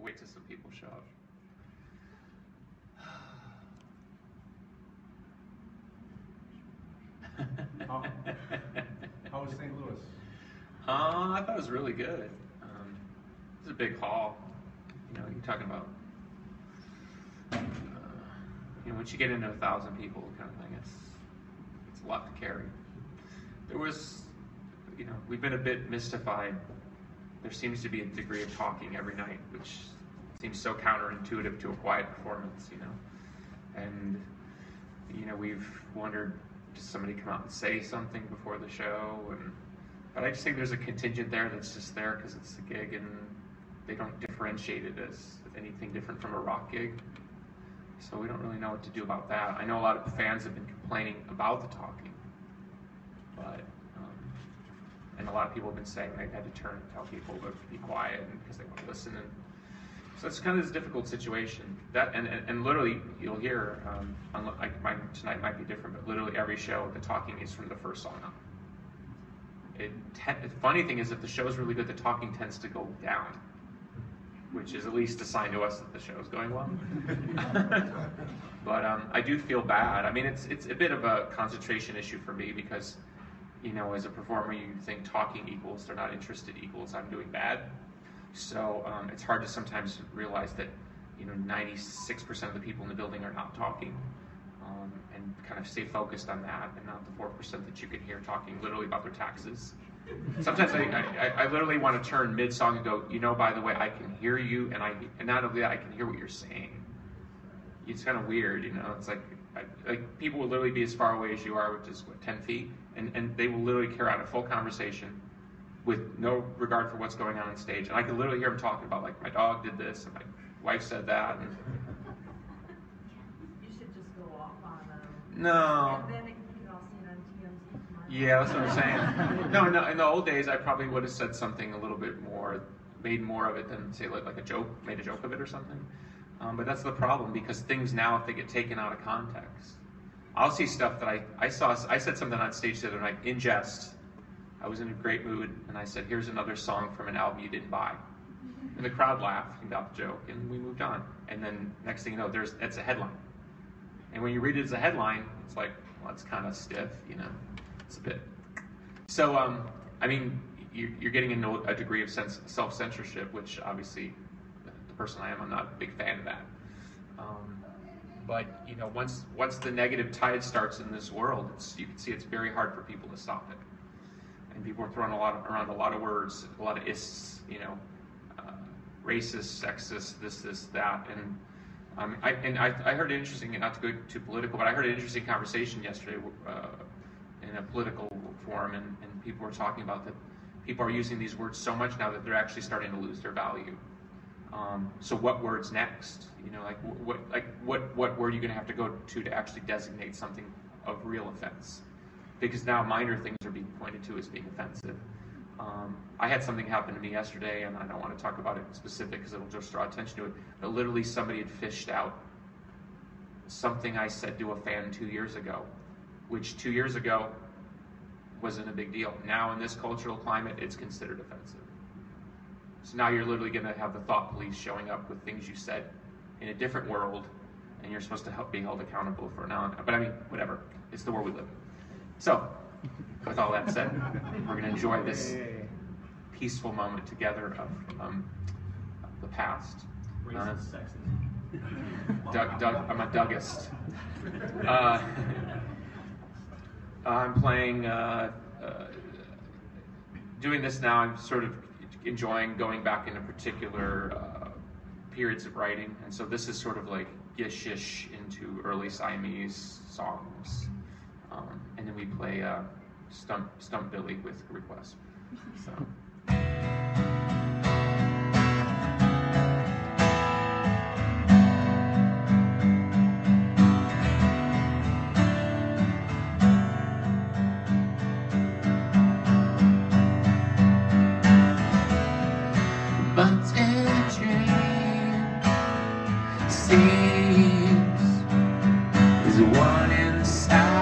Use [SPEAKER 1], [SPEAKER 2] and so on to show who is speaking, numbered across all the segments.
[SPEAKER 1] wait till some people show up.
[SPEAKER 2] How was St. Louis?
[SPEAKER 1] I thought it was really good. It was a big hall. You know, you're talking about, you know, once you get into 1,000 people kind of thing, it's a lot to carry. There was, you know, we've been a bit mystified. There seems to be a degree of talking every night, which seems so counterintuitive to a quiet performance, you know. And, you know, we've wondered, does somebody come out and say something before the show? But I just think there's a contingent there that's just there because it's a gig, and they don't differentiate it as anything different from a rock gig. So we don't really know what to do about that. I know a lot of fans have been complaining about the talking, but and a lot of people have been saying they've had to turn and tell people to be quiet because they want to listen. And so it's kind of this difficult situation. That and literally you'll hear, mine tonight might be different, but literally every show the talking is from the first song up. The funny thing is, if the show's really good, the talking tends to go down, which is at least a sign to us that the show's going well. But I do feel bad. I mean, it's a bit of a concentration issue for me because, you know, as a performer, you think talking equals they're not interested equals I'm doing bad. So it's hard to sometimes realize that, you know, 96% of the people in the building are not talking, and kind of stay focused on that and not the 4% that you can hear talking literally about their taxes. Sometimes I literally want to turn mid-song and go, you know, by the way, I can hear you, and not only that, I can hear what you're saying. It's kind of weird, you know. It's like people will literally be as far away as you are, which is what, 10 feet, and they will literally carry on a full conversation with no regard for what's going on stage. And I can literally hear them talking about, like, my dog did this, and my wife said that. And
[SPEAKER 3] you should just go off on them.
[SPEAKER 1] No.
[SPEAKER 3] And then you can all see it on TMZ tomorrow.
[SPEAKER 1] Yeah, that's what I'm saying. No, in the old days, I probably would have said something a little bit more, made more of it than, say, like a joke, made a joke of it or something. But that's the problem, because things now, if they get taken out of context, I'll see stuff that I said something on stage the other night, in jest. I was in a great mood, and I said, here's another song from an album you didn't buy. And the crowd laughed and got the joke, and we moved on. And then next thing you know, it's a headline. And when you read it as a headline, it's like, well, it's kind of stiff, you know. It's a bit. So, I mean, you're getting into a degree of self-censorship, which obviously, the person I am, I'm not a big fan of that. But, you know, once the negative tide starts in this world, you can see it's very hard for people to stop it. And people are throwing around a lot of words, a lot of ists, you know, racist, sexist, this, that. And I heard an interesting, not to go too political, but I heard an interesting conversation yesterday in a political forum, and people were talking about that people are using these words so much now that they're actually starting to lose their value. So what word's next? You know, what word are you going to have to go to actually designate something of real offense? Because now minor things are being pointed to as being offensive. I had something happen to me yesterday, and I don't want to talk about it specific because it'll just draw attention to it, but literally somebody had fished out something I said to a fan 2 years ago, which 2 years ago wasn't a big deal. Now in this cultural climate, it's considered offensive. So now you're literally going to have the thought police showing up with things you said in a different world, and you're supposed to be held accountable for now. But I mean, whatever. It's the world we live in. So, with all that said, we're going to enjoy this peaceful moment together of the past.
[SPEAKER 4] Racist, sexist.
[SPEAKER 1] Doug, I'm a Dougist. I'm playing, doing this now, I'm sort of enjoying going back into particular periods of writing, and so this is sort of like Gishish into early Siamese songs. And then we play Stump Billy with requests. So. But a dream seems is one inside.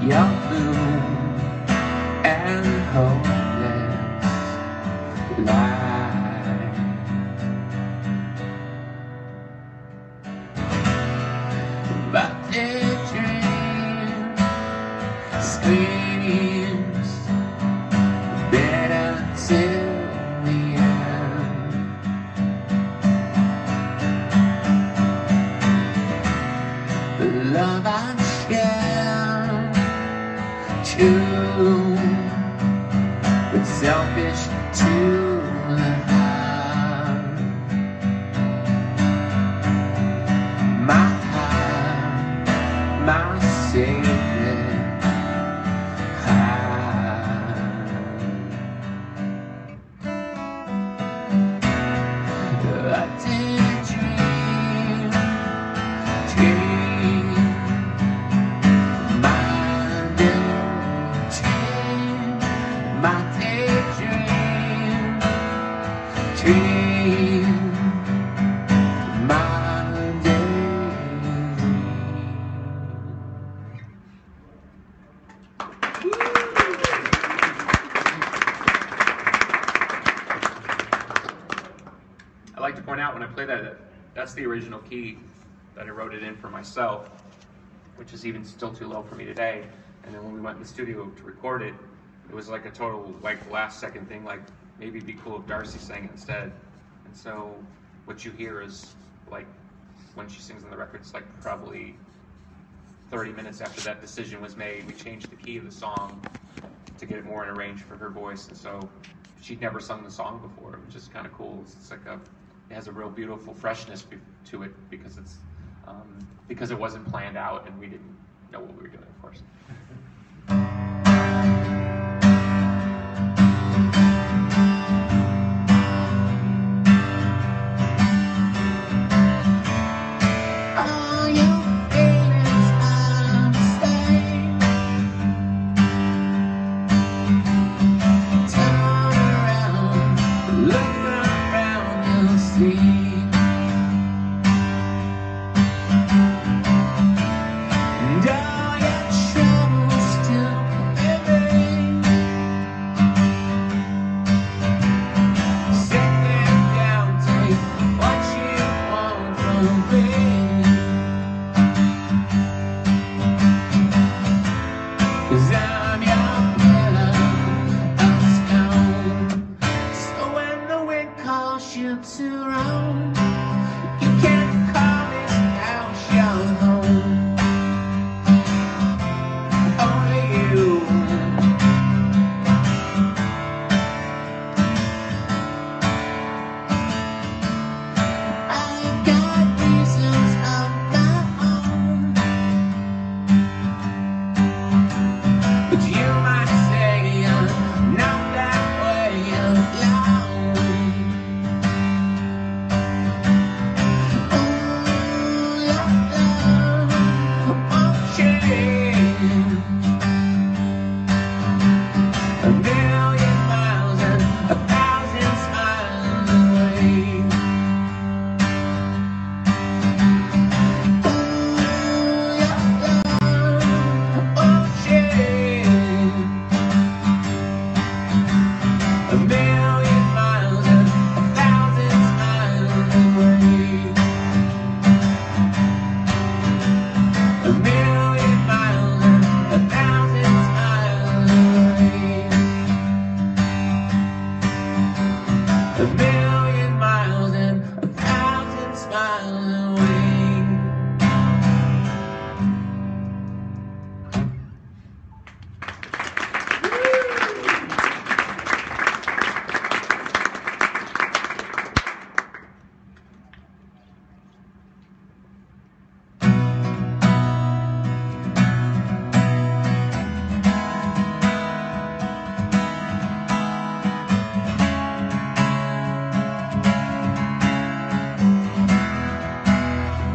[SPEAKER 1] your blue and hopeless life. But daydream screams better till the end. The love I share too, but selfish to the heart. My heart, my sacred heart. A daydream, dream, my daydream, my daydream, dream, my daydream. I like to point out when I play that, that's the original key that I wrote it in for myself, which is even still too low for me today. And then when we went in the studio to record it, it was like a total like last second thing, like maybe it'd be cool if Darcy sang it instead. And so what you hear is like when she sings on the record, it's like probably 30 minutes after that decision was made, we changed the key of the song to get it more in a range for her voice. And so she'd never sung the song before, which is kind of cool. It's like it has a real beautiful freshness to it because it's because it wasn't planned out and we didn't know what we were doing, of course.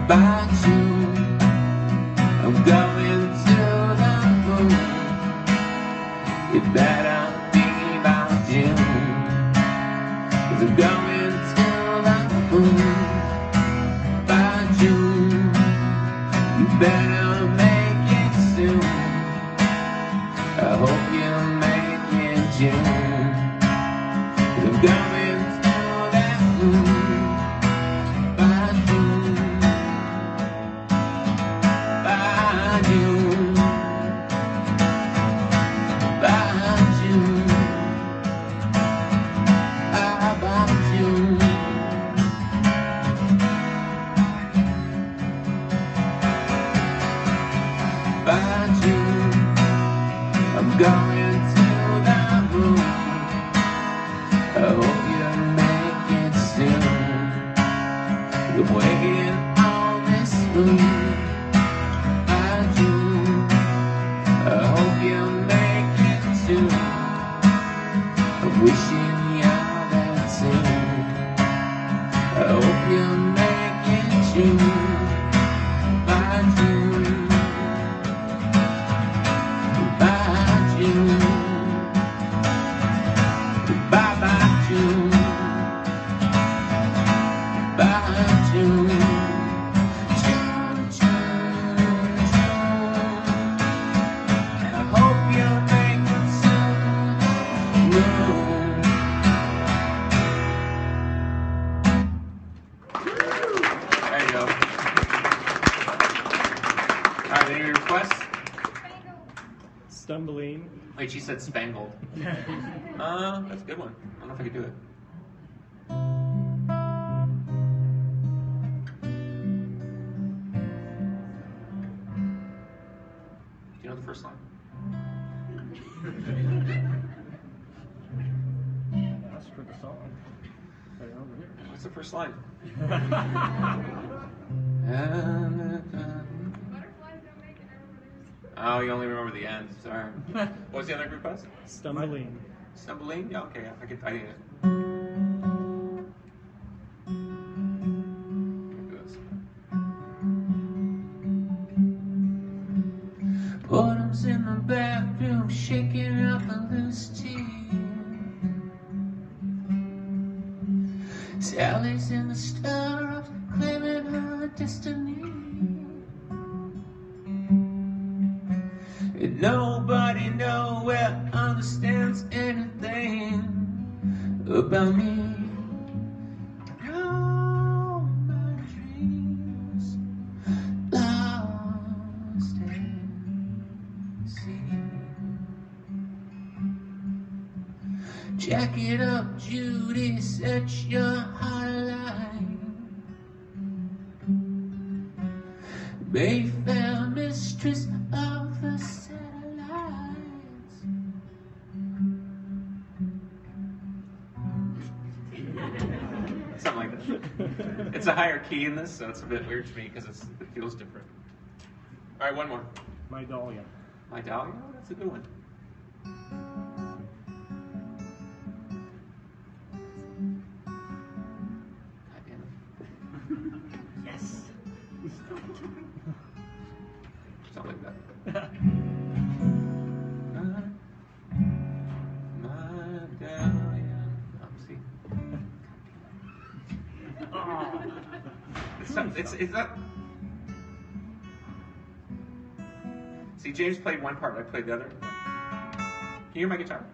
[SPEAKER 1] About you, I'm going to the moon. It better be about you, 'cause I'm going to the moon. About you, you better make it soon. June. I'm going to that moon by June. By June. By June. By June. By June, I'm going to the moon. I hope you make it soon. I'm waiting on this moon. By June, I hope you make it soon. I'm wishing you're there too. I hope you make it June. By June.
[SPEAKER 2] Stumbleine.
[SPEAKER 1] Wait, she said spangled. That's a good one. I don't know if I could do it. Do you know the first line?
[SPEAKER 2] Ask for the song. Right over here.
[SPEAKER 1] What's the first line? Oh, you only remember the end. Sorry. What was the other group was?
[SPEAKER 2] Stumbleine.
[SPEAKER 1] Stumbleine? Yeah, okay. I get it. Bottoms in the bathroom, shaking up a loose tea. Sally's in the star, claiming her destiny. And nobody nowhere understands anything about me. All my dreams lost at sea. Jack it up, Judy, set your heart alight. Mayfair mistress of the satellites. Something like that. It's a higher key in this, so it's a bit weird to me because it feels different. All right, one more.
[SPEAKER 2] My Dahlia.
[SPEAKER 1] My Dahlia? Oh, that's a good one. God damn it.
[SPEAKER 2] Yes.
[SPEAKER 1] Something like that. My Dahlia. Oh, see. It's not. See, James played one part, I played the other. Can you hear my guitar?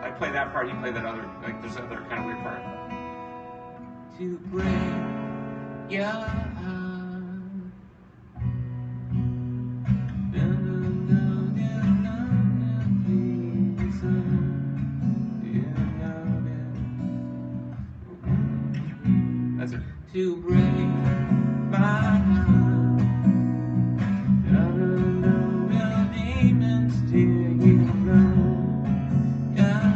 [SPEAKER 1] I play that part, you play that other, like there's other kind of weird part. To break your heart. That's it. To break my heart. Your demons tear you down.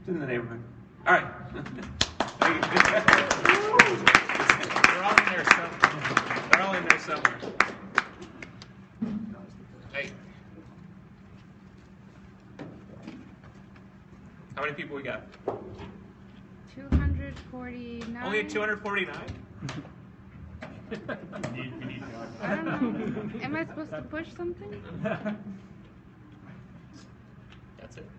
[SPEAKER 1] In the neighborhood. All right. They're all in there somewhere. They're all in there somewhere. Hey. How many people we got?
[SPEAKER 5] 249.
[SPEAKER 1] Only 249?
[SPEAKER 5] I don't know. Am I supposed to push something?
[SPEAKER 1] That's it.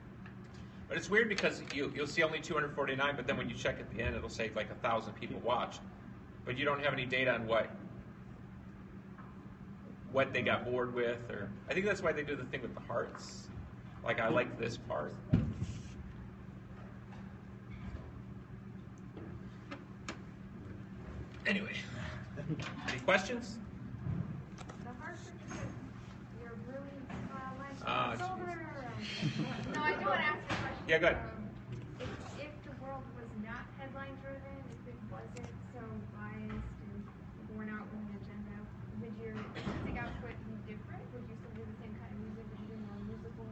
[SPEAKER 1] But it's weird because you'll see only 249, but then when you check at the end, it'll say like 1,000 people watched. But you don't have any data on what they got bored with, or I think that's why they do the thing with the hearts. Like, I like this part. Anyway, any questions?
[SPEAKER 3] The hearts are because you're really
[SPEAKER 1] Ah,
[SPEAKER 3] like.
[SPEAKER 1] jeez.
[SPEAKER 3] No, I do want to ask you a question.
[SPEAKER 1] Yeah, go ahead.
[SPEAKER 3] If the world was not headline driven, if it wasn't so biased and born out with an agenda, would your music output be different? Would you still do the same kind of music? Would you do more musical?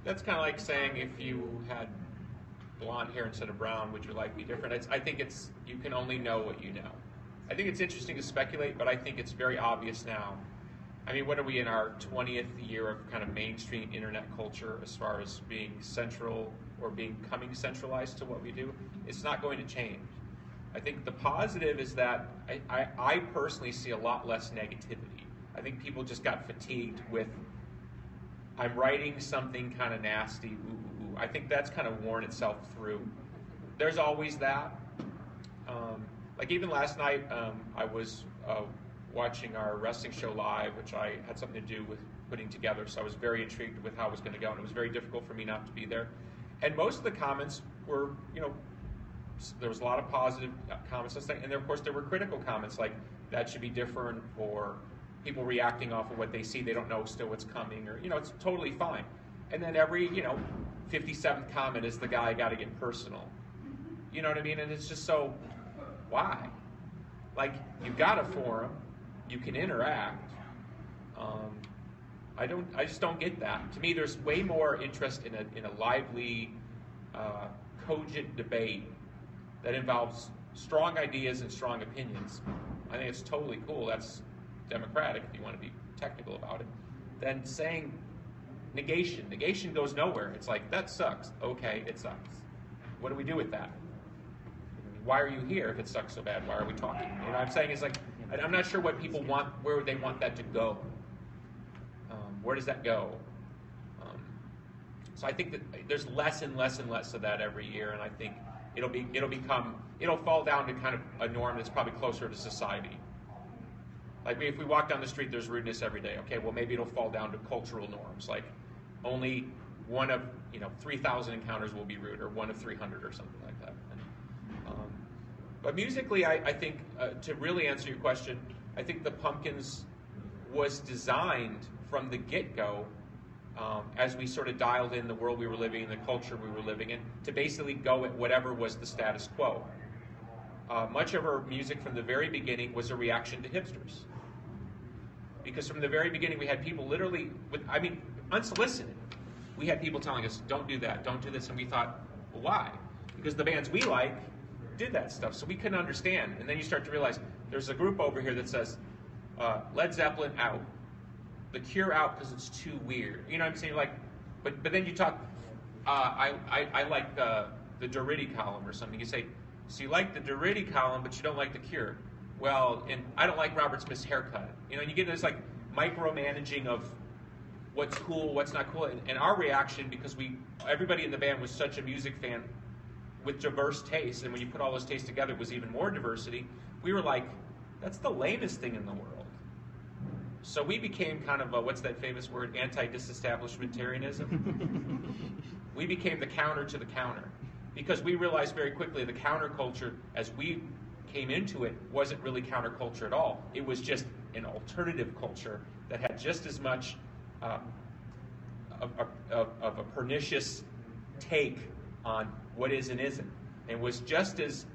[SPEAKER 1] That's kind of like saying if you had blonde hair instead of brown, would your life be different? I think you can only know what you know. I think it's interesting to speculate, but I think it's very obvious now. I mean, what are we in our 20th year of kind of mainstream internet culture as far as being central or becoming centralized to what we do? It's not going to change. I think the positive is that I personally see a lot less negativity. I think people just got fatigued with, I'm writing something kind of nasty, ooh, ooh, ooh. I think that's kind of worn itself through. There's always that. Like even last night, I was watching our wrestling show live, which I had something to do with putting together, so I was very intrigued with how it was going to go, and it was very difficult for me not to be there. And most of the comments were, there was a lot of positive comments, and then of course there were critical comments like, that should be different, or people reacting off of what they see, they don't know still what's coming, or, it's totally fine. And then every, 57th comment is the guy got to get personal. You know what I mean? And it's just so, why? Like, you've got a forum, you can interact. I just don't get that. To me, there's way more interest in a lively, cogent debate that involves strong ideas and strong opinions. I think it's totally cool. That's democratic if you want to be technical about it. Then saying negation. Negation goes nowhere. It's like, that sucks. Okay, it sucks. What do we do with that? Why are you here if it sucks so bad? Why are we talking? What I'm saying is, like, I'm not sure what people want, where they want that to go. Where does that go? So I think that there's less and less and less of that every year, and I think it'll fall down to kind of a norm that's probably closer to society. Like if we walk down the street, there's rudeness every day. Okay, well maybe it'll fall down to cultural norms, like only one of 3,000 encounters will be rude, or one of 300, or something like that. But musically, I think to really answer your question, I think the Pumpkins was designed from the get-go, as we sort of dialed in the world we were living in, the culture we were living in, to basically go at whatever was the status quo. Much of our music from the very beginning was a reaction to hipsters. Because from the very beginning we had people literally, unsolicited, we had people telling us, don't do that, don't do this, and we thought, well, why? Because the bands we like did that stuff, so we couldn't understand. And then you start to realize, there's a group over here that says, Led Zeppelin out, The Cure out because it's too weird. You know what I'm saying? Like, but then you talk, I like the Doherty column or something. You say, so you like the Doherty column, but you don't like the Cure. Well, and I don't like Robert Smith's haircut. You get this like micromanaging of what's cool, what's not cool. And our reaction, because everybody in the band was such a music fan with diverse tastes, and when you put all those tastes together, it was even more diversity. We were like, that's the lamest thing in the world. So we became kind of what's that famous word, anti-disestablishmentarianism? We became the counter to the counter, because we realized very quickly the counterculture, as we came into it, wasn't really counterculture at all. It was just an alternative culture that had just as much of a pernicious take on what is and isn't, and was just as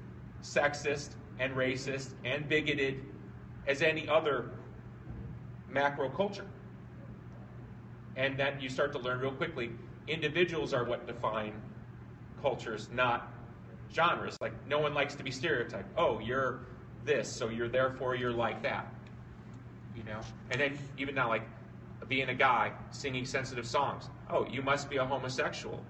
[SPEAKER 1] sexist and racist and bigoted as any other macro culture. And then you start to learn real quickly, individuals are what define cultures, not genres. Like, no one likes to be stereotyped. Oh, you're this, so therefore you're like that. You know? And then even now, like, being a guy singing sensitive songs. Oh, you must be a homosexual.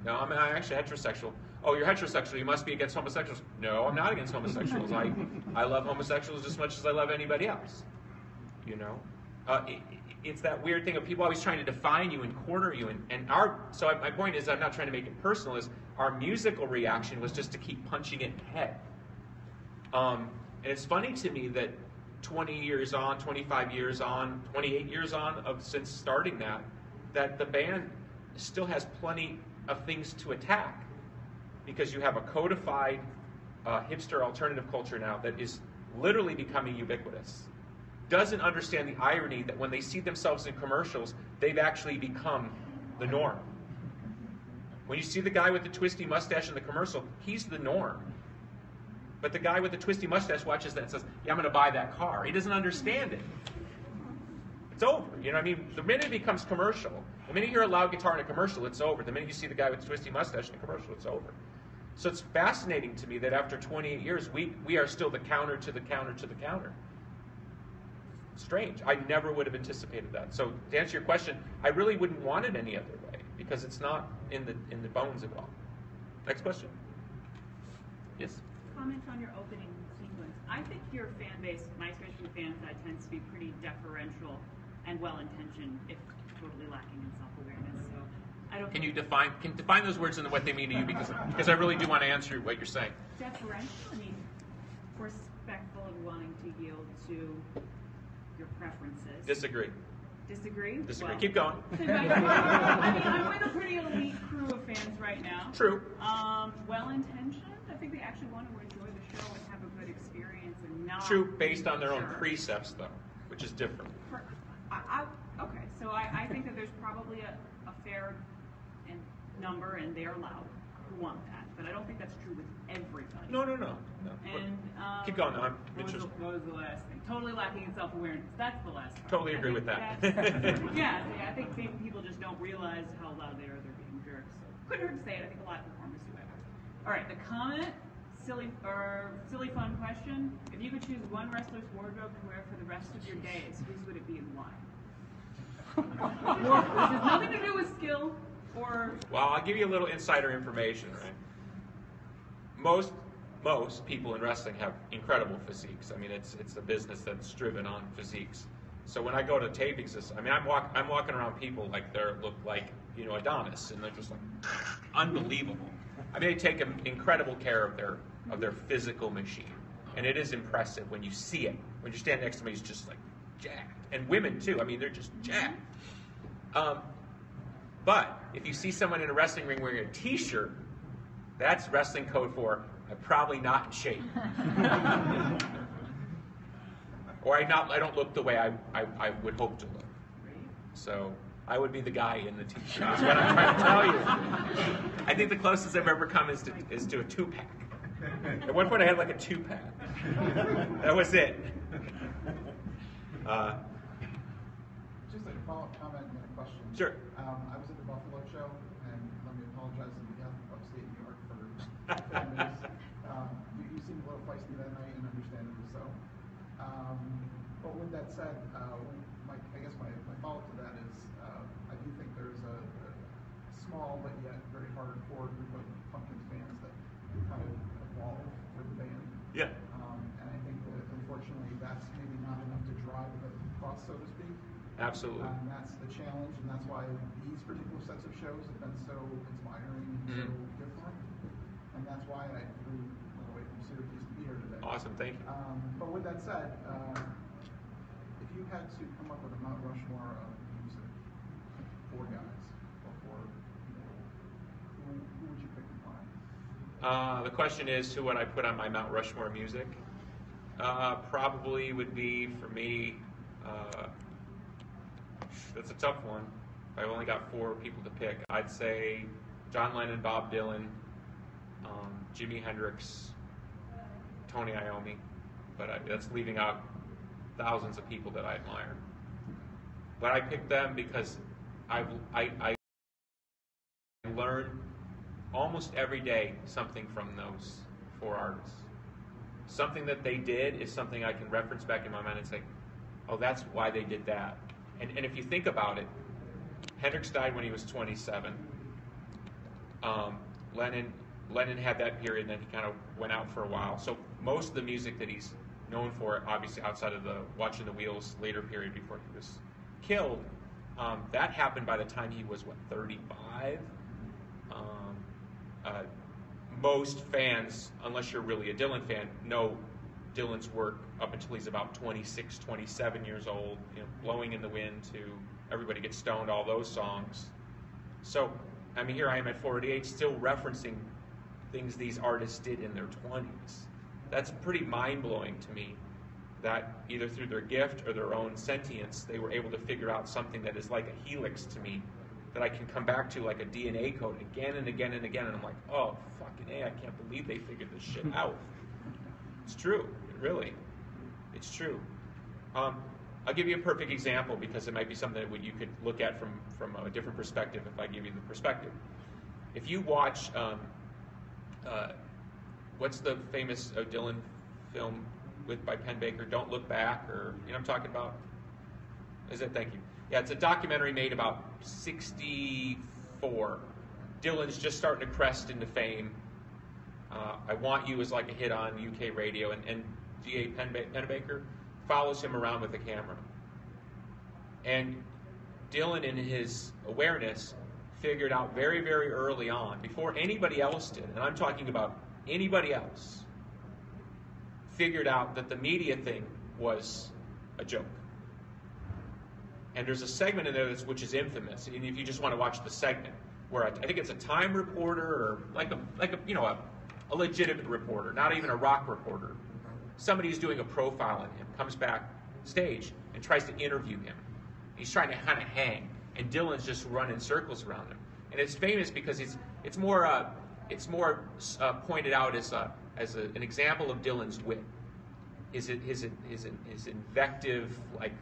[SPEAKER 1] No, I'm actually heterosexual. Oh, you're heterosexual. You must be against homosexuals. No, I'm not against homosexuals. I love homosexuals as much as I love anybody else. You know? It's that weird thing of people always trying to define you and corner you. So my point is, I'm not trying to make it personal, is our musical reaction was just to keep punching it in the head. And it's funny to me that 20 years on, 25 years on, 28 years on since starting that the band still has plenty of things to attack, because you have a codified hipster alternative culture now that is literally becoming ubiquitous. Doesn't understand the irony that when they see themselves in commercials, they've actually become the norm. When you see the guy with the twisty mustache in the commercial, he's the norm. But the guy with the twisty mustache watches that and says, yeah, I'm going to buy that car. He doesn't understand it. It's over. You know what I mean? The minute it becomes commercial, the minute you hear a loud guitar in a commercial, it's over. The minute you see the guy with the twisty mustache in a commercial, it's over. So it's fascinating to me that after 28 years, we are still the counter to the counter to the counter. Strange. I never would have anticipated that. So to answer your question, I really wouldn't want it any other way, because it's not in the bones of it all. Next question. Yes?
[SPEAKER 6] Comment on your opening sequence. I think your fan base, my experience from the fan side, tends to be pretty deferential and well-intentioned, if totally lacking in self-awareness. So I don't. Can you
[SPEAKER 1] define those words and what they mean to you? Because I really do want to answer what you're saying.
[SPEAKER 6] Deferential. I mean, respectful and wanting to yield to your preferences.
[SPEAKER 1] Disagree.
[SPEAKER 6] Disagree?
[SPEAKER 1] Disagree.
[SPEAKER 6] Well,
[SPEAKER 1] keep going.
[SPEAKER 6] I mean, I'm with a pretty elite crew of fans right now.
[SPEAKER 1] True.
[SPEAKER 6] Well-intentioned. I think they actually want to enjoy the show and have a good experience and not.
[SPEAKER 1] True, based on their own precepts, though, which is different.
[SPEAKER 6] Okay, so I think that there's probably a fair number, and they're allowed, who want that. But I don't think that's true with everybody.
[SPEAKER 1] No.
[SPEAKER 6] And
[SPEAKER 1] keep going. I'm interested.
[SPEAKER 6] What was the last thing? Totally lacking in self-awareness. That's the last part.
[SPEAKER 1] Totally agree with that.
[SPEAKER 6] Yeah, I think maybe people just don't realize how loud they are. They're being jerks. So couldn't hurt to say it. I think a lot of performers do it. All right, the comment, silly fun question. If you could choose one wrestler's wardrobe to wear for the rest of your days, whose would it be and why? This has nothing to do with skill or.
[SPEAKER 1] Well, I'll give you a little insider information, right? Most people in wrestling have incredible physiques. I mean, it's a business that's driven on physiques. So when I go to tapings, I'm walking around people like they look like, you know, Adonis, and they're just like unbelievable. I mean, they take incredible care of their physical machine, and it is impressive when you see it. When you stand next to me, he's just like jacked, and women too. I mean, they're just jacked. But if you see someone in a wrestling ring wearing a T-shirt, that's wrestling code for I'm probably not in shape, or I don't look the way I would hope to look. So I would be the guy in the T-shirt. That's what I'm trying to tell you. I think the closest I've ever come is to a 2-pack. At one point I had like a 2-pack. That was it.
[SPEAKER 7] Just like a follow-up comment and a question.
[SPEAKER 1] Sure.
[SPEAKER 7] I was at the Buffalo show, and let me apologize on behalf of upstate New York for families. You seemed a little feisty that night, and understandably so. But with that said, I guess my follow-up to that is I do think there's a small but yet very hardcore group of Pumpkins fans that kind of evolve with the band.
[SPEAKER 1] Yeah.
[SPEAKER 7] And I think that unfortunately that's maybe not enough to drive the bus, so to speak.
[SPEAKER 1] Absolutely.
[SPEAKER 7] And that's the challenge, and that's why these particular sets of shows have been so inspiring and so different. And that's why I flew all the way from Syracuse to be here today.
[SPEAKER 1] Awesome, thank you.
[SPEAKER 7] But with that said, if you had to come up with a Mount Rushmore of music, 4 guys, or 4 people, who would you pick and why?
[SPEAKER 1] The question is, who would I put on my Mount Rushmore music? Probably would be, for me, that's a tough one. I've only got 4 people to pick. I'd say John Lennon, Bob Dylan, Jimi Hendrix, Tony Iommi, but that's leaving out thousands of people that I admire. But I picked them because I learned almost every day something from those 4 artists. Something that they did is something I can reference back in my mind and say, oh, that's why they did that. And if you think about it, Hendrix died when he was 27. Lennon had that period, and then he kind of went out for a while. So most of the music that he's known for, obviously outside of the Watching the Wheels later period before he was killed, that happened by the time he was, 35? Most fans, unless you're really a Dylan fan, know Dylan's work up until he's about 26, 27 years old, Blowing in the Wind to Everybody Gets Stoned, all those songs. So, I mean, here I am at 48 still referencing things these artists did in their 20s. That's pretty mind-blowing to me that either through their gift or their own sentience, they were able to figure out something that is like a helix to me, that I can come back to like a DNA code again and again and again, and I'm like, oh, fucking A, I can't believe they figured this shit out. It's true, really. It's true. I'll give you a perfect example because it might be something that you could look at from a different perspective if I give you the perspective. If you watch, what's the famous Dylan film by Penn Baker, Don't Look Back, or, you know what I'm talking about? Is it? Thank you. Yeah, it's a documentary made about 64. Dylan's just starting to crest into fame. I Want You is like a hit on UK radio, and D.A. Pennebaker follows him around with a camera. And Dylan, in his awareness, figured out very, very early on, before anybody else did, and I'm talking about anybody else, figured out that the media thing was a joke. And there's a segment in there which is infamous, and if you just want to watch the segment, where I think it's a Time reporter, or like a legitimate reporter, not even a rock reporter. Somebody who's doing a profile on him comes backstage and tries to interview him. He's trying to kind of hang, and Dylan's just running circles around him. And it's famous because it's more pointed out as an example of Dylan's wit. His invective, like,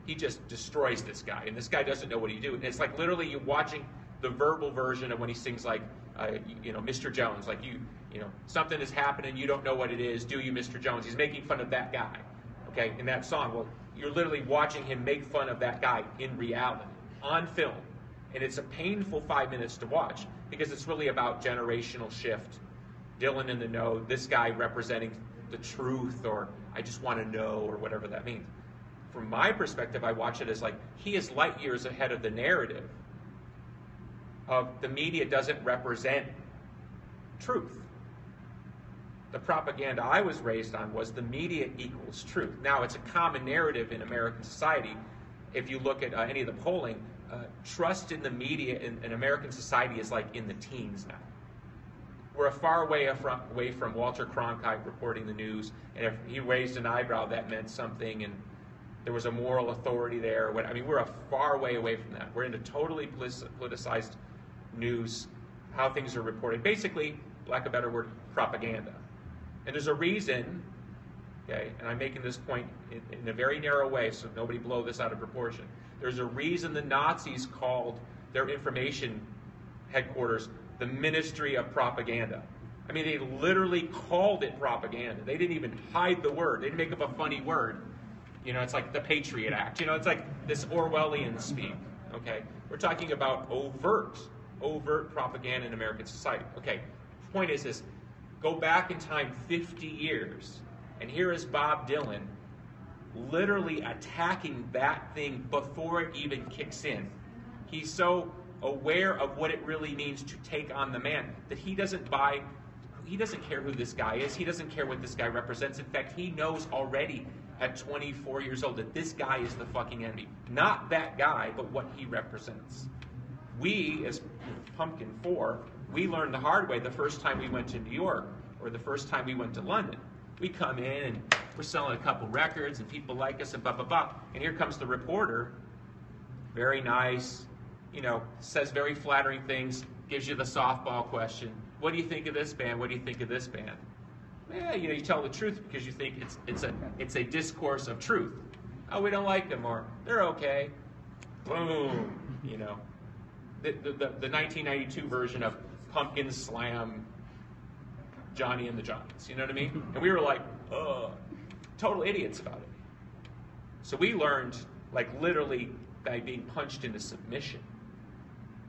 [SPEAKER 1] he just destroys this guy, and this guy doesn't know what he do. And it's like literally you watching the verbal version of when he sings like, Mr. Jones, like something is happening, you don't know what it is, do you, Mr. Jones? He's making fun of that guy, okay, in that song. Well, you're literally watching him make fun of that guy in reality, on film. And it's a painful 5 minutes to watch because it's really about generational shift. Dylan in the know, this guy representing the truth, or I just want to know, or whatever that means. From my perspective, I watch it as like he is light years ahead of the narrative of the media doesn't represent truth. The propaganda I was raised on was the media equals truth. Now, it's a common narrative in American society. If you look at any of the polling, trust in the media in American society is like in the teens now. We're a far way from Walter Cronkite reporting the news, and if he raised an eyebrow, that meant something, and there was a moral authority there. I mean, we're a far way away from that. We're into totally politicized news, how things are reported. Basically, lack of a better word, propaganda. And there's a reason, okay, and I'm making this point in a very narrow way, so nobody blow this out of proportion. There's a reason the Nazis called their information headquarters the Ministry of Propaganda. I mean, they literally called it propaganda. They didn't even hide the word. They didn't make up a funny word. It's like the Patriot Act. It's like this Orwellian speak, okay? We're talking about overt propaganda in American society. Okay, the point is this. Go back in time 50 years, and here is Bob Dylan literally attacking that thing before it even kicks in. He's so aware of what it really means to take on the man that he doesn't care who this guy is. He doesn't care what this guy represents. In fact, he knows already at 24 years old that this guy is the fucking enemy. Not that guy, but what he represents. We, as Pumpkin 4, we learned the hard way the first time we went to New York, or the first time we went to London. We come in and we're selling a couple records and people like us and blah, blah, blah. And here comes the reporter, very nice, says very flattering things, gives you the softball question. What do you think of this band? What do you think of this band? Yeah, you tell the truth because you think it's a discourse of truth. Oh, we don't like them, or they're okay. Boom, The 1992 version of Pumpkin Slam Johnny and the Johnnies, you know what I mean? And we were like, total idiots about it. So we learned, like, literally by being punched into submission.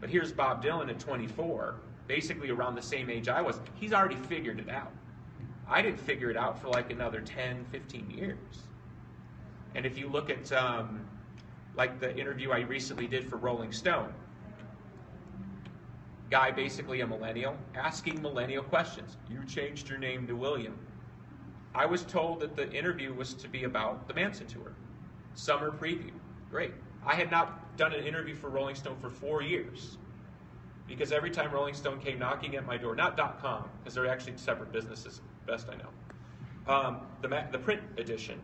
[SPEAKER 1] But here's Bob Dylan at 24, basically around the same age I was. He's already figured it out. I didn't figure it out for like another 10, 15 years. And if you look at like the interview I recently did for Rolling Stone, guy, basically a millennial, asking millennial questions. You changed your name to William. I was told that the interview was to be about the Manson tour. Summer preview. Great. I had not done an interview for Rolling Stone for 4 years. Because every time Rolling Stone came knocking at my door, not .com, because they're actually separate businesses, best I know. The print edition,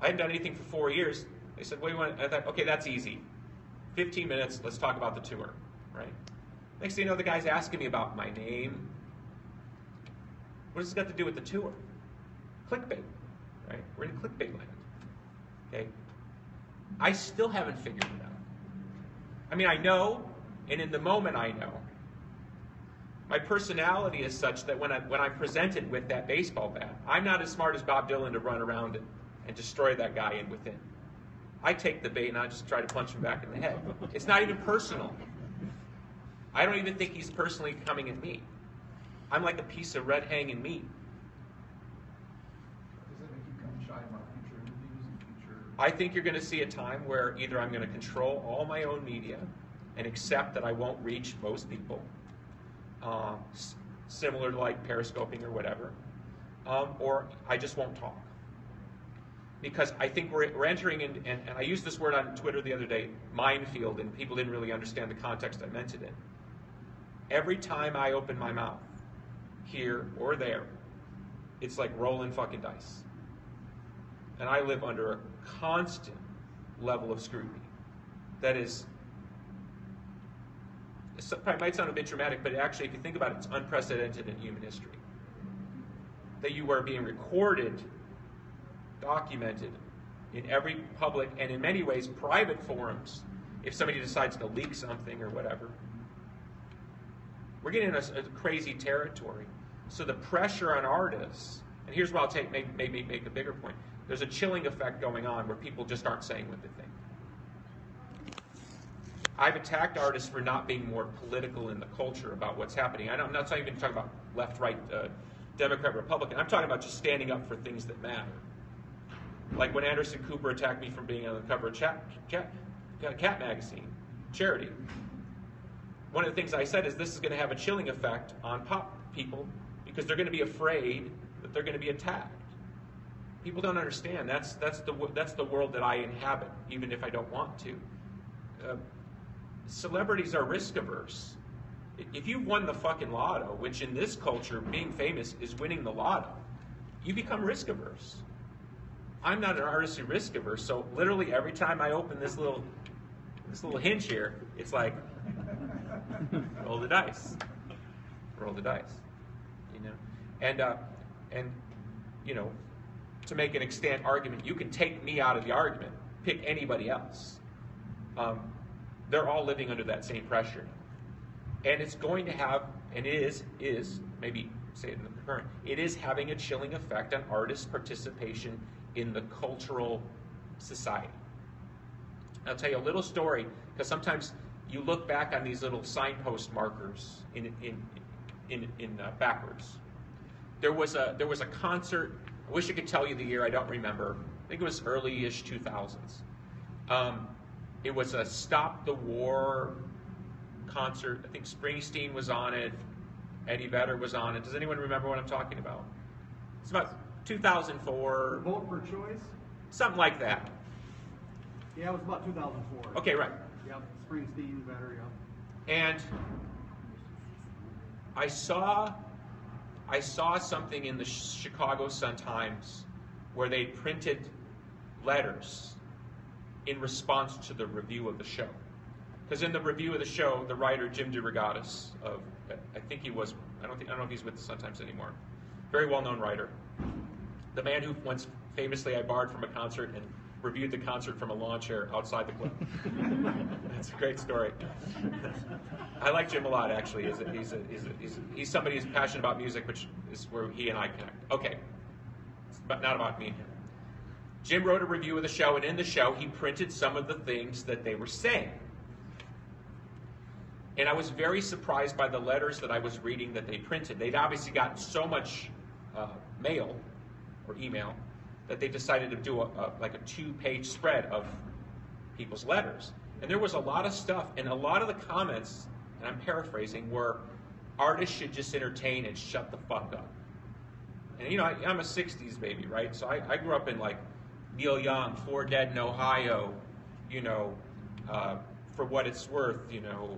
[SPEAKER 1] I hadn't done anything for 4 years. They said, what do you want? I thought, okay, that's easy. 15 minutes, let's talk about the tour, right? Next thing you know, the guy's asking me about my name. What does this got to do with the tour? Clickbait, right? We're in clickbait land, okay? I still haven't figured it out. I mean, I know, and in the moment I know. My personality is such that when I'm presented with that baseball bat, I'm not as smart as Bob Dylan to run around and destroy that guy in within. I take the bait and I just try to punch him back in the head. It's not even personal. I don't even think he's personally coming at me. I'm like a piece of red hanging meat.
[SPEAKER 7] Does that make you come shy about future interviews and future?
[SPEAKER 1] I think you're going to see a time where either I'm going to control all my own media and accept that I won't reach most people, similar to like periscoping or whatever, or I just won't talk. Because I think we're entering in, and I used this word on Twitter the other day, minefield, and people didn't really understand the context I meant it in. Every time I open my mouth, here or there, it's like rolling fucking dice. And I live under a constant level of scrutiny. That is, it might sound a bit dramatic, but actually, if you think about it, it's unprecedented in human history. That you are being recorded, documented in every public and in many ways private forums. If somebody decides to leak something or whatever, we're getting in a crazy territory. So the pressure on artists, and here's what I'll maybe make a bigger point. There's a chilling effect going on where people just aren't saying what they think. I've attacked artists for not being more political in the culture about what's happening. I'm not even talking about left, right, Democrat, Republican. I'm talking about just standing up for things that matter. Like when Anderson Cooper attacked me for being on the cover of Cat magazine, Charity. One of the things I said is this is going to have a chilling effect on pop people because they're going to be afraid that they're going to be attacked. People don't understand. That's the world that I inhabit, even if I don't want to. Celebrities are risk averse. If you've won the fucking lotto, which in this culture, being famous is winning the lotto, you become risk averse. I'm not an artist who's risk averse, so literally every time I open this little hinge here, it's like, roll the dice, you know, and you know, to make an extant argument, you can take me out of the argument, pick anybody else. They're all living under that same pressure, and it's going to have, and it is maybe say it in the current, it is having a chilling effect on artists' participation in the cultural society. I'll tell you a little story, because sometimes you look back on these little signpost markers in backwards. There was a concert. I wish I could tell you the year. I don't remember. I think it was early-ish 2000s. It was a Stop the War concert. I think Springsteen was on it. Eddie Vedder was on it. Does anyone remember what I'm talking about? It's about 2004.
[SPEAKER 2] Vote for choice?
[SPEAKER 1] Something like that.
[SPEAKER 2] Yeah, it was about 2004.
[SPEAKER 1] Okay, right.
[SPEAKER 2] Yep, Springsteen, Vedder, yep.
[SPEAKER 1] And I saw something in the Chicago Sun-Times where they printed letters in response to the review of the show. Because in the review of the show, the writer Jim DeRogatis of, I think he was, I don't know if he's with the Sun-Times anymore, very well-known writer. The man who once famously I borrowed from a concert and reviewed the concert from a lawn chair outside the club. It's a great story. I like Jim a lot, actually. He's somebody who's passionate about music, which is where he and I connect. Okay, but not about me and him. Jim wrote a review of the show, and in the show, he printed some of the things that they were saying. And I was very surprised by the letters that I was reading that they printed. They'd obviously gotten so much mail or email that they decided to do like a 2-page spread of people's letters. And there was a lot of stuff, and a lot of the comments, and I'm paraphrasing, were artists should just entertain and shut the fuck up. And you know, I'm a 60s baby, right? So I grew up in like Neil Young, Four Dead in Ohio, you know, For What It's Worth, you know,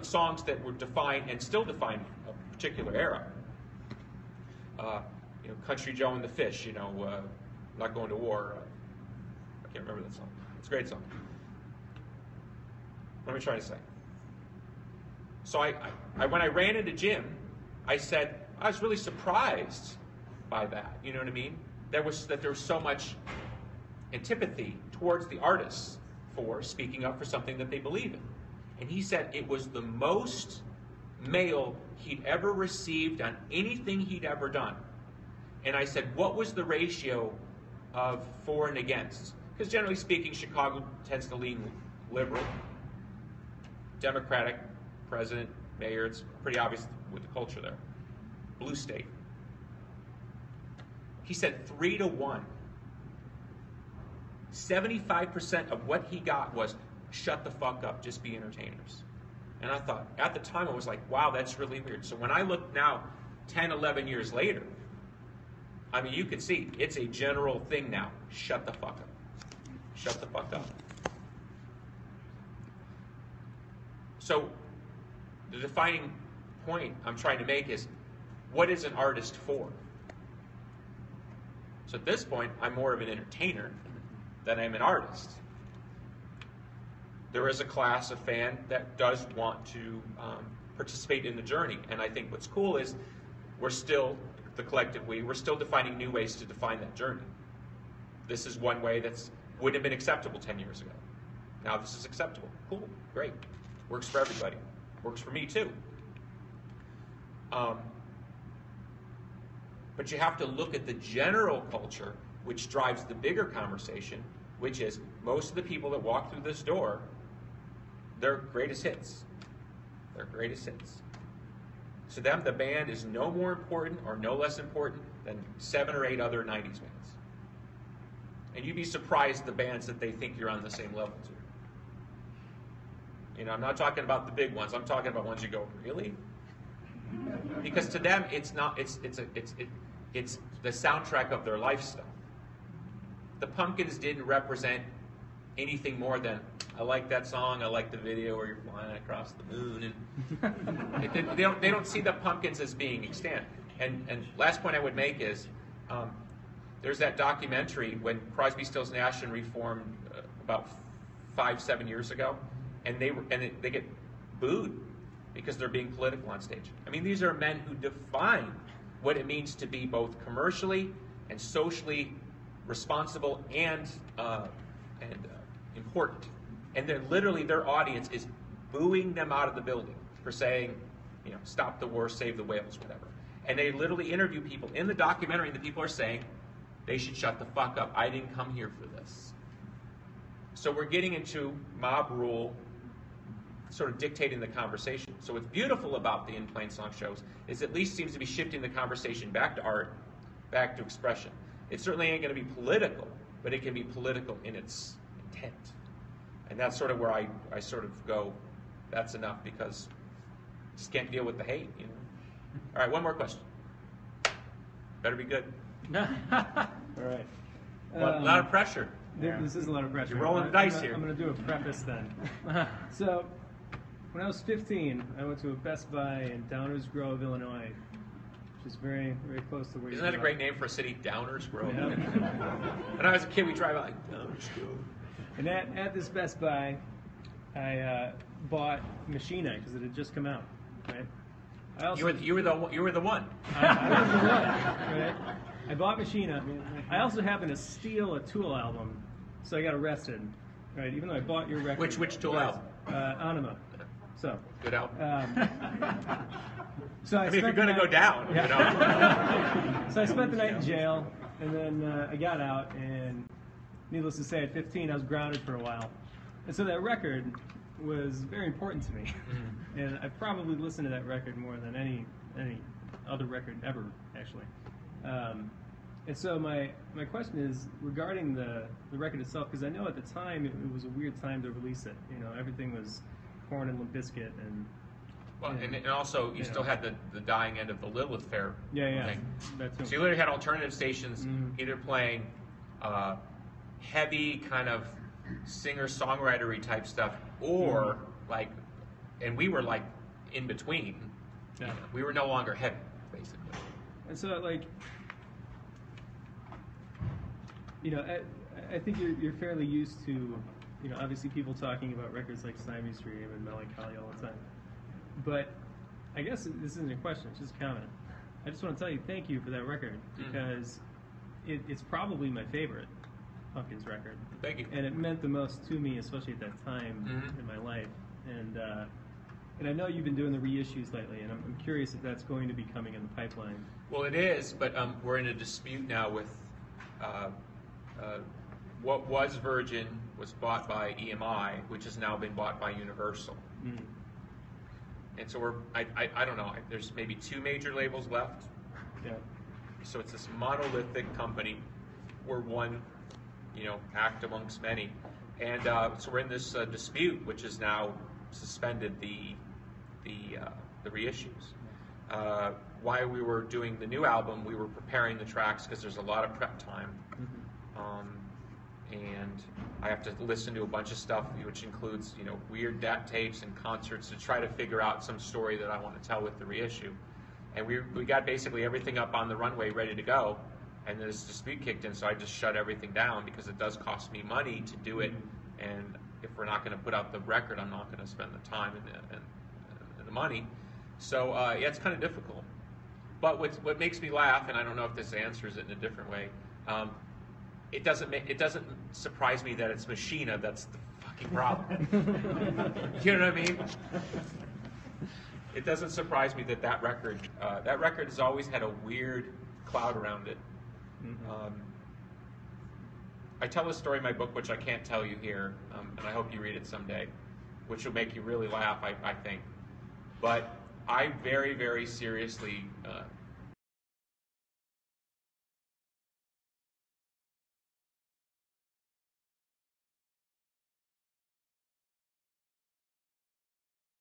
[SPEAKER 1] songs that were defined and still define a particular era. You know, Country Joe and the Fish, you know, Not Going to War. I can't remember that song. It's a great song. What am I trying to say? So when I ran into Jim, I said, I was really surprised by that. You know what I mean? That there was so much antipathy towards the artists for speaking up for something that they believe in. And he said it was the most mail he'd ever received on anything he'd ever done. And I said, what was the ratio of for and against? Because generally speaking, Chicago tends to lean liberal. Democratic president, mayor, it's pretty obvious with the culture there. Blue state. He said 3-1. 75% of what he got was shut the fuck up, just be entertainers. And I thought, at the time, I was like, wow, that's really weird. So when I look now, 10, 11 years later, I mean, you can see, it's a general thing now. Shut the fuck up. Shut the fuck up. So the defining point I'm trying to make is, what is an artist for? So at this point, I'm more of an entertainer than I'm an artist. There is a class of fan that does want to participate in the journey. And I think what's cool is we're still, the collective we're still defining new ways to define that journey. This is one way that wouldn't have been acceptable 10 years ago. Now this is acceptable. Cool, great. Works for everybody. Works for me too. But you have to look at the general culture, which drives the bigger conversation, which is most of the people that walk through this door, their greatest hits. Their greatest hits. To them, the band is no more important or no less important than 7 or 8 other 90s bands. And you'd be surprised the bands that they think you're on the same level to. You know, I'm not talking about the big ones. I'm talking about ones you go, really? Because to them, it's not. It's the soundtrack of their lifestyle. The Pumpkins didn't represent anything more than, I like that song. I like the video where you're flying across the moon, and they don't see the Pumpkins as being extant. And last point I would make is, there's that documentary when Crosby, Stills, Nash and reformed about 5-7 years ago, and they get booed because they're being political on stage. I mean, these are men who define what it means to be both commercially and socially responsible and important. And they're literally, their audience is booing them out of the building for saying, you know, stop the war, save the whales, whatever. And they literally interview people in the documentary, and the people are saying, they should shut the fuck up. I didn't come here for this. So we're getting into mob rule, sort of dictating the conversation. So what's beautiful about the In Plainsong shows is at least seems to be shifting the conversation back to art, back to expression. It certainly ain't going to be political, but it can be political in its intent. And that's sort of where I sort of go, that's enough, because I just can't deal with the hate, you know. All right, one more question. Better be good.
[SPEAKER 2] All right.
[SPEAKER 1] A lot of pressure.
[SPEAKER 2] This is a lot of pressure.
[SPEAKER 1] You're rolling the dice here.
[SPEAKER 2] I'm going to do a preface then. So, when I was 15, I went to a Best Buy in Downers Grove, Illinois, which is very, very close to where
[SPEAKER 1] Isn't that a great name for a city, Downers Grove?
[SPEAKER 2] Yeah.
[SPEAKER 1] When I was a kid, we drive out like, Downers Grove.
[SPEAKER 2] And at this Best Buy, I bought Machina because it had just come out, right? I also,
[SPEAKER 1] You were the one.
[SPEAKER 2] I was the one, right? I bought Machina. I also happened to steal a Tool album, so I got arrested. right? Even though I bought your record.
[SPEAKER 1] Which Tool album?
[SPEAKER 2] Anima. So.
[SPEAKER 1] Good album.
[SPEAKER 2] So
[SPEAKER 1] I mean, if you're going to go down,
[SPEAKER 2] yeah.
[SPEAKER 1] you know.
[SPEAKER 2] So I spent the night in jail, and then I got out, and needless to say, at 15, I was grounded for a while. And so that record was very important to me. And I probably listened to that record more than any other record ever, actually. And so my question is regarding the record itself, because I know at the time it was a weird time to release it. You know, everything was Korn and Limp Bizkit, and
[SPEAKER 1] well, and also you still had the dying end of the Lilith Fair thing.
[SPEAKER 2] That too.
[SPEAKER 1] So you literally had alternative stations either playing heavy kind of singer-songwritery type stuff, or like, and we were like in between.
[SPEAKER 2] Yeah.
[SPEAKER 1] We were no longer heavy, basically.
[SPEAKER 2] And so, like, you know, I think you're fairly used to, you know, obviously people talking about records like Siamese Dream and Melancholy all the time. But I guess this isn't a question, it's just a comment. I just want to tell you thank you for that record, because it's probably my favorite Pumpkins record.
[SPEAKER 1] Thank you.
[SPEAKER 2] And it meant the most to me, especially at that time in my life. And I know you've been doing the reissues lately, and I'm curious if that's going to be coming in the pipeline.
[SPEAKER 1] Well, it is, but we're in a dispute now with what was Virgin was bought by EMI, which has now been bought by Universal. And so I don't know, there's maybe 2 major labels left.
[SPEAKER 2] Yeah.
[SPEAKER 1] So it's this monolithic company. We're one, you know, act amongst many. And so we're in this dispute, which has now suspended the reissues. While we were doing the new album, we were preparing the tracks because there's a lot of prep time. And I have to listen to a bunch of stuff, which includes, you know, weird DAT tapes and concerts to try to figure out some story that I want to tell with the reissue. And we got basically everything up on the runway ready to go, and then this dispute kicked in, so I just shut everything down because it does cost me money to do it, and if we're not going to put out the record, I'm not going to spend the time and the money. So yeah, it's kind of difficult. But what makes me laugh, and I don't know if this answers it in a different way, it doesn't surprise me that it's Machina that's the fucking problem. You know what I mean? It doesn't surprise me that record has always had a weird cloud around it. I tell a story in my book, which I can't tell you here, and I hope you read it someday, which will make you really laugh, I think. But I very, very seriously